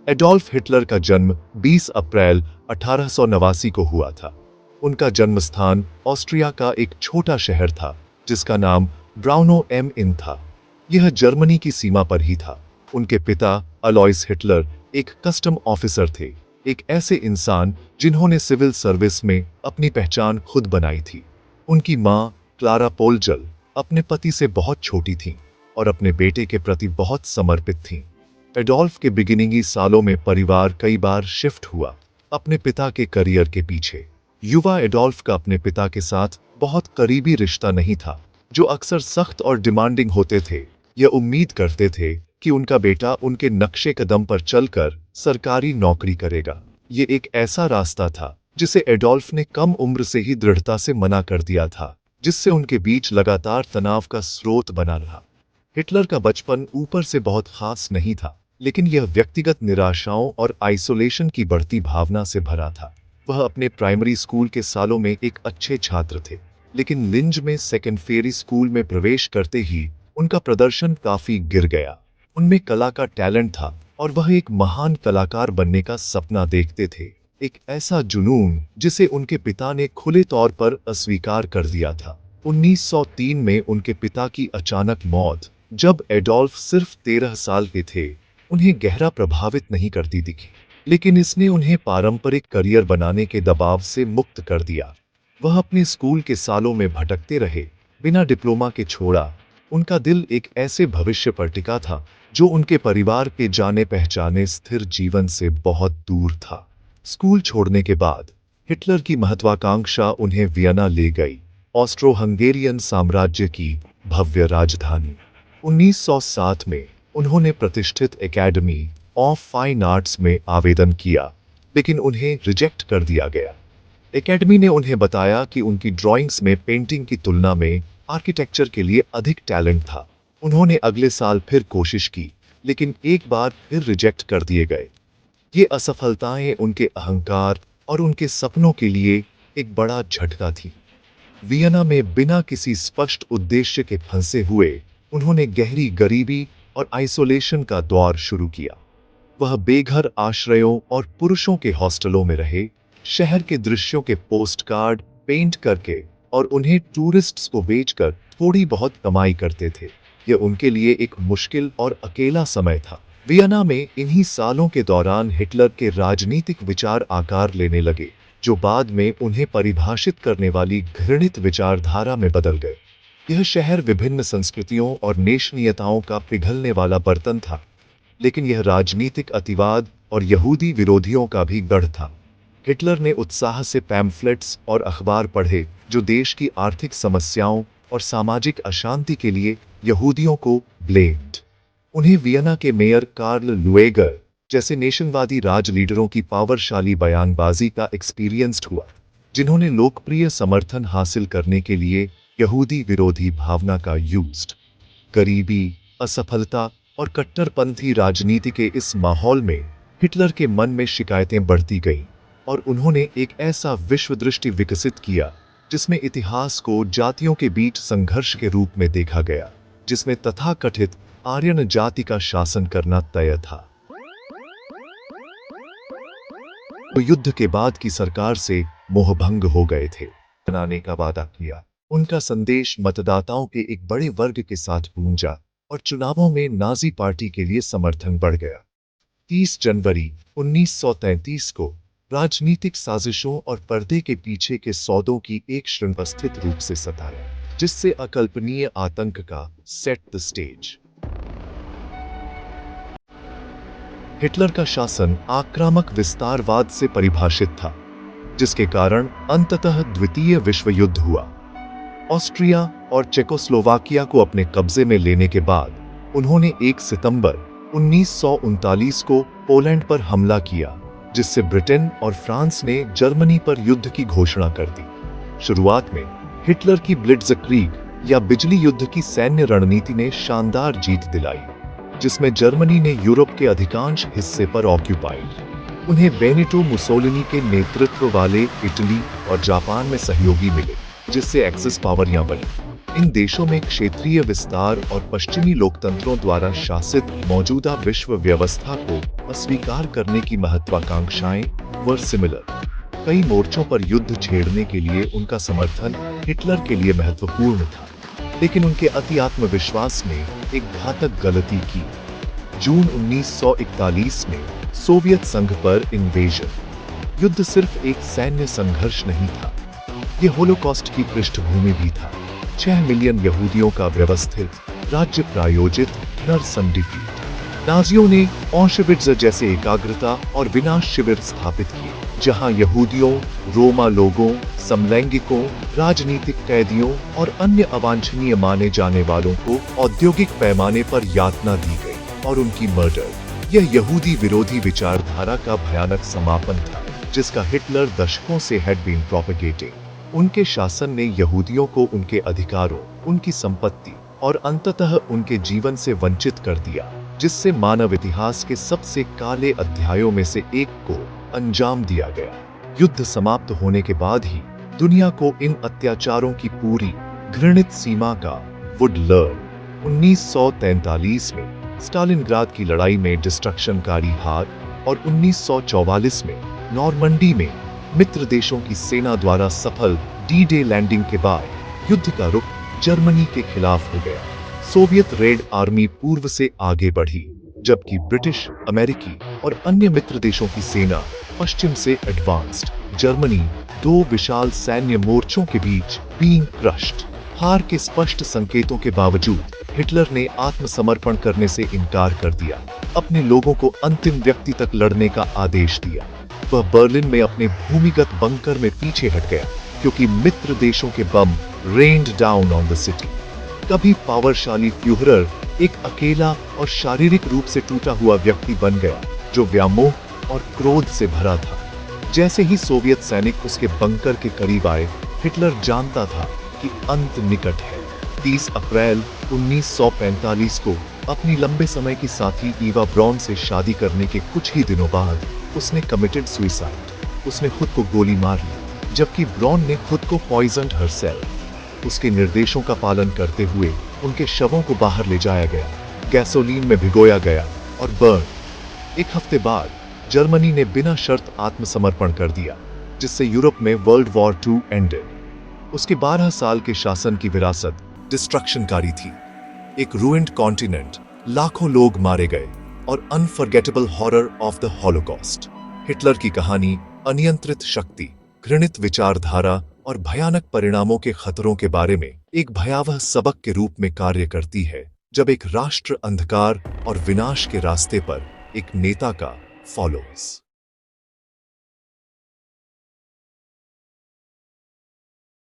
Adolf Hitler का जन्म 20 अप्रैल 1889 को हुआ था। उनका जन्म स्थान ऑस्ट्रिया का एक छोटा शहर था जिसका नाम ब्राउनो एम इन था। यह जर्मनी की सीमा पर ही था। उनके पिता अलोइस हिटलर एक कस्टम ऑफिसर थे, एक ऐसे इंसान जिन्होंने सिविल सर्विस में अपनी पहचान खुद बनाई थी। उनकी मां क्लारा पोलजल अपने पति से बहुत छोटी थीं और अपने बेटे के प्रति बहुत समर्पित थीं। एडोल्फ के बिगिनिंगी सालों में परिवार कई बार शिफ्ट हुआ अपने पिता के करियर के पीछे। युवा एडोल्फ का अपने पिता के साथ बहुत करीबी रिश्ता नहीं था, जो अक्सर सख्त और डिमांडिंग होते थे। यह उम्मीद करते थे कि उनका बेटा उनके नक्शे कदम पर चलकर सरकारी नौकरी करेगा। ये एक ऐसा रास्ता था जिसे एडोल्फ ने कम उम्र से ही दृढ़ता से मना कर दिया था, जिससे उनके बीच लगातार तनाव का स्रोत बना रहा। हिटलर का बचपन ऊपर से बहुत खास नहीं था, लेकिन यह व्यक्तिगत निराशाओं और आइसोलेशन की बढ़ती भावना से भरा था। वह अपने प्राइमरी स्कूल के सालों में एक अच्छे छात्र थे, लेकिन लिंज में सेकेंड फेरी स्कूल में प्रवेश करते ही उनका प्रदर्शन काफी गिर गया। उनमें कला का टैलेंट था और वह एक महान कलाकार बनने का सपना देखते थे, एक ऐसा जुनून जिसे उनके पिता ने खुले तौर पर अस्वीकार कर दिया था। 1903 में उनके पिता की अचानक मौत, जब एडोल्फ सिर्फ 13 साल के थे, उन्हें गहरा प्रभावित नहीं करती दिखी, लेकिन इसने उन्हें पारंपरिक करियर बनाने के दबाव से मुक्त कर दिया। वह अपने स्कूल के सालों में भटकते रहे, बिना डिप्लोमा के छोड़ा। उनका दिल एक ऐसे भविष्य पर टिका था जो उनके परिवार के जाने पहचाने स्थिर जीवन से बहुत दूर था। स्कूल छोड़ने के बाद हिटलर की महत्वाकांक्षा उन्हें वियना ले गई, ऑस्ट्रो हंगेरियन साम्राज्य की भव्य राजधानी। 1907 में उन्होंने प्रतिष्ठित एकेडमी ऑफ फाइन आर्ट्स में आवेदन किया, लेकिन उन्हें रिजेक्ट कर दिया गया। एकेडमी ने उन्हें बताया कि उनकी ड्राइंग्स में पेंटिंग की तुलना में आर्किटेक्चर के लिए अधिक टैलेंट था। उन्होंने अगले साल फिर कोशिश की, लेकिन एक बार फिर रिजेक्ट कर दिए गए। ये असफलताएं उनके अहंकार और उनके सपनों के लिए एक बड़ा झटका थी। वियना में बिना किसी स्पष्ट उद्देश्य के फंसे हुए उन्होंने गहरी गरीबी और आइसोलेशन का दौर शुरू किया। वह बेघर आश्रयों और पुरुषों के हॉस्टलों में रहे, शहर के दृश्यों के पोस्ट कार्ड पेंट करके और उन्हें टूरिस्ट्स को बेचकर थोड़ी बहुत कमाई करते थे। यह उनके लिए एक मुश्किल और अकेला समय था। वियना में इन्हीं सालों के दौरान हिटलर के राजनीतिक विचार आकार लेने लगे, जो बाद में उन्हें परिभाषित करने वाली घृणित विचारधारा में बदल गए। यह शहर विभिन्न संस्कृतियों और नेशनीयताओं का पिघलने वाला बर्तन था, लेकिन यह राजनीतिक अतिवाद और यहूदी विरोधियों का भी गढ़ था। हिटलर ने उत्साह से पैम्फलेट्स और अखबार पढ़े जो देश की आर्थिक समस्याओं और सामाजिक अशांति के लिए यहूदियों को ब्लेम्ड। उन्हें वियना के मेयर कार्ल लुएगर जैसे नेशनवादी राज लीडरों की पावरशाली बयानबाजी का एक्सपीरियंस्ड हुआ, जिन्होंने लोकप्रिय समर्थन हासिल करने के लिए यहूदी विरोधी भावना का यूज्ड। गरीबी, असफलता और कट्टरपंथी राजनीति के इस माहौल में हिटलर के मन में शिकायतें बढ़ती गईं और उन्होंने एक ऐसा विश्व दृष्टि विकसित किया जिसमें इतिहास को जातियों के बीच संघर्ष के रूप में देखा गया, जिसमें तथाकथित आर्यन जाति का शासन करना तय था। वो युद्ध के बाद की सरकार से मोहभंग हो गए थे, बनाने का वादा किया। उनका संदेश मतदाताओं के एक बड़े वर्ग के साथ गूंजा और चुनावों में नाजी पार्टी के लिए समर्थन बढ़ गया। 30 जनवरी 1933 को राजनीतिक साजिशों और पर्दे के पीछे के सौदों की एक श्रृंखला स्थित रूप से सताया, जिससे अकल्पनीय आतंक का सेट द स्टेज। हिटलर का शासन आक्रामक विस्तारवाद से परिभाषित था, जिसके कारण अंततः द्वितीय विश्व युद्ध हुआ। ऑस्ट्रिया और चेकोस्लोवाकिया को अपने कब्जे में लेने के बाद उन्होंने 1 सितंबर 1939 को पोलैंड पर हमला किया, जिससे ब्रिटेन और फ्रांस ने जर्मनी पर युद्ध की घोषणा कर दी। शुरुआत में हिटलर की ब्लिट्ज़क्रीग या बिजली युद्ध की सैन्य रणनीति ने शानदार जीत दिलाई, जिसमें जर्मनी ने यूरोप के अधिकांश हिस्से पर ऑक्यूपाइड। उन्हें बेनिटो मुसोलिनी के नेतृत्व वाले इटली और जापान में सहयोगी मिले, जिससे एक्सिस पावरियां बनी। इन देशों में क्षेत्रीय विस्तार और पश्चिमी लोकतंत्रों द्वारा शासित मौजूदा विश्व व्यवस्था को अस्वीकार करने की महत्वाकांक्षाएं वर सिमिलर। कई मोर्चों पर युद्ध छेड़ने के लिए उनका समर्थन हिटलर के लिए महत्वपूर्ण था, लेकिन उनके अति आत्मविश्वास ने एक घातक गलती की। जून 1941 में सोवियत संघ पर इन्वेजन। युद्ध सिर्फ एक सैन्य संघर्ष नहीं था, ये होलोकॉस्ट की पृष्ठभूमि भी था। 6 मिलियन यहूदियों का व्यवस्थित, राज्य प्रायोजित नरसंहार। नाजियों ने ऑशविट्ज़ जैसे एकाग्रता और विनाश शिविर स्थापित किए, जहां यहूदियों, रोमा लोगों, समलैंगिकों, राजनीतिक कैदियों और अन्य अवांछनीय माने जाने वालों को औद्योगिक पैमाने पर यातना दी गई और उनकी मर्डर। यह यहूदी विरोधी विचारधारा का भयानक समापन था, जिसका हिटलर दशकों से हैड बीन प्रोपेगेटिंग। उनके शासन ने यहूदियों को उनके अधिकारों, उनकी संपत्ति और अंततः उनके जीवन से वंचित कर दिया, जिससे मानव इतिहास के सबसे काले अध्यायों में से एक को अंजाम दिया गया। युद्ध समाप्त होने के बाद ही दुनिया को इन अत्याचारों की पूरी घृणित सीमा का वुड लर्न। 1943 में स्टालिनग्राद की लड़ाई में डिस्ट्रक्शनकारी हार और 1944 में नॉर्मंडी में मित्र देशों की सेना द्वारा सफल डी-डे लैंडिंग के बाद युद्ध का रुख जर्मनी के खिलाफ हो गया। सोवियत रेड आर्मी पूर्व से आगे बढ़ी, जबकि ब्रिटिश, अमेरिकी और अन्य मित्र देशों की सेना पश्चिम से एडवांस्ड। जर्मनी दो विशाल सैन्य मोर्चों के बीच बीइंग क्रश्ड। हार के स्पष्ट संकेतों के बावजूद हिटलर ने आत्मसमर्पण करने से इनकार कर दिया, अपने लोगों को अंतिम व्यक्ति तक लड़ने का आदेश दिया। वह बर्लिन में अपने भूमिगत बंकर में पीछे हट गया, क्योंकि मित्र देशों के बम रेन्ड डाउन ऑन द सिटी। कभी पावरशाली फ्यूहरर एक अकेला और शारीरिक रूप से टूटा हुआ व्यक्ति बन गया, जो व्यामोह और क्रोध से भरा था। जैसे ही सोवियत सैनिक उसके बंकर के करीब आए, हिटलर जानता था कि अंत निकट है। 30 अप्रैल 1945 को अपनी लंबे समय की साथी ईवा ब्रॉन से शादी करने के कुछ ही दिनों बाद उसने कमिटेड सुसाइड। उसने खुद को गोली मार ली, जबकि ब्रॉन ने खुद को पॉइजन्ड हरसेल्फ। उसके निर्देशों का पालन करते हुए उनके शवों को बाहर ले जाया गया, गैसोलीन में भिगोया गया और बर्न। एक हफ्ते बाद जर्मनी ने बिना शर्त आत्मसमर्पण कर दिया, जिससे यूरोप में वर्ल्ड वॉर II एंडेड। उसके 12 साल के शासन की विरासत डिस्ट्रक्शनकारी थी। एक रूइंड कॉन्टिनेंट, लाखों लोग मारे गए और unforgettable horror of the Holocaust. Hitler की कहानी अनियंत्रित शक्ति, घृणित विचारधारा और भयानक परिणामों के खतरों के बारे में एक भयावह सबक के रूप में कार्य करती है, जब एक राष्ट्र अंधकार और विनाश के रास्ते पर एक नेता का फॉलोज।